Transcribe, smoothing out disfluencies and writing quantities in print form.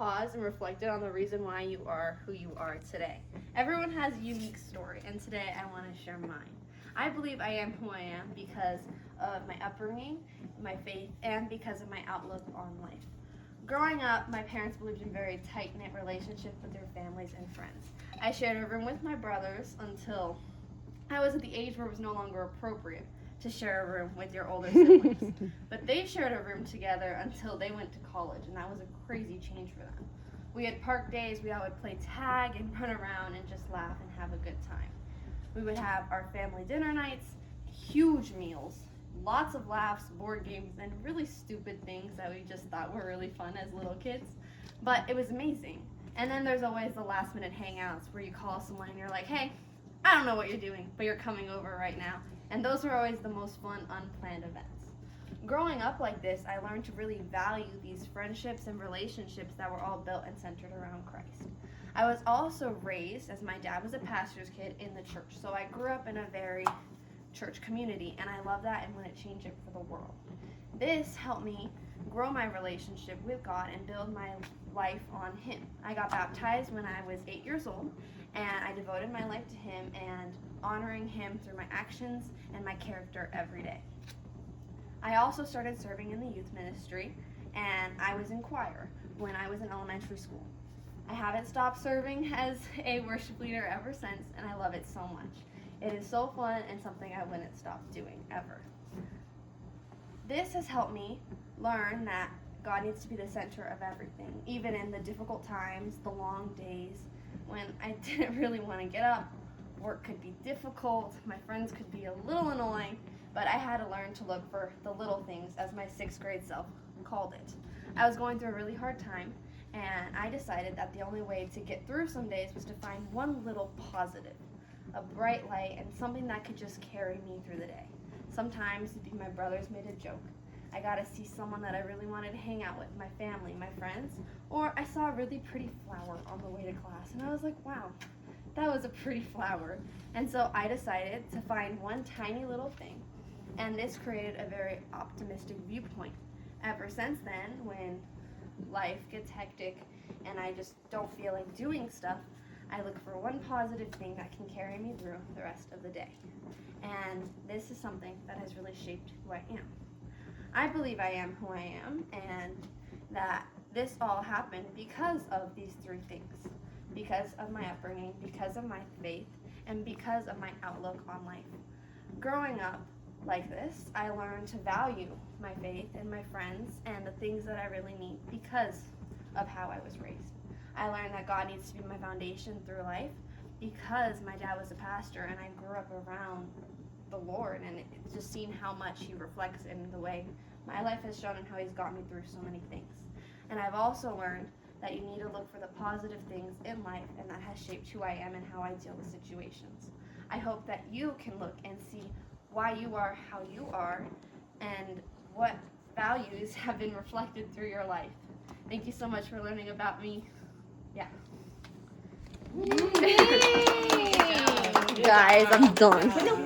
paused and reflected on the reason why you are who you are today. Everyone has a unique story, and today I want to share mine. I believe I am who I am because of my upbringing, my faith, and because of my outlook on life. Growing up, my parents believed in very tight-knit relationships with their families and friends. I shared a room with my brothers until I was at the age where it was no longer appropriate to share a room with your older siblings. But they shared a room together until they went to college, and that was a crazy change for them. We had park days, we all would play tag and run around and just laugh and have a good time. We would have our family dinner nights, huge meals, lots of laughs, board games, and really stupid things that we just thought were really fun as little kids. But it was amazing. And then there's always the last minute hangouts where you call someone and you're like, hey, I don't know what you're doing, but you're coming over right now. And those were always the most fun, unplanned events. Growing up like this, I learned to really value these friendships and relationships that were all built and centered around Christ. I was also raised, as my dad was a pastor's kid, in the church. So I grew up in a very church community, and I love that and want to change it for the world. This helped me grow my relationship with God and build my life on Him. I got baptized when I was 8 years old, and I devoted my life to Him and honoring Him through my actions and my character every day. I also started serving in the youth ministry, and I was in choir when I was in elementary school. I haven't stopped serving as a worship leader ever since, and I love it so much. It is so fun and something I wouldn't stop doing ever. This has helped me learn that God needs to be the center of everything, even in the difficult times, the long days, when I didn't really want to get up. Work could be difficult, my friends could be a little annoying, but I had to learn to look for the little things, as my 6th grade self called it. I was going through a really hard time, and I decided that the only way to get through some days was to find one little positive, a bright light, and something that could just carry me through the day. Sometimes my brothers made a joke. I got to see someone that I really wanted to hang out with, my family, my friends, or I saw a really pretty flower on the way to class, and I was like, wow, that was a pretty flower. And so I decided to find one tiny little thing, and this created a very optimistic viewpoint. Ever since then, when life gets hectic and I just don't feel like doing stuff, I look for one positive thing that can carry me through the rest of the day. And this is something that has really shaped who I am. I believe I am who I am, and that this all happened because of these 3 things. Because of my upbringing, because of my faith, and because of my outlook on life. Growing up like this, I learned to value my faith and my friends and the things that I really need because of how I was raised. I learned that God needs to be my foundation through life because my dad was a pastor and I grew up around the Lord, and it's just seen how much He reflects in the way my life has shown and how He's got me through so many things. And I've also learned that you need to look for the positive things in life, and that has shaped who I am and how I deal with situations. I hope that you can look and see why you are how you are and what values have been reflected through your life. Thank you so much for learning about me. Yeah. Guys, I'm done.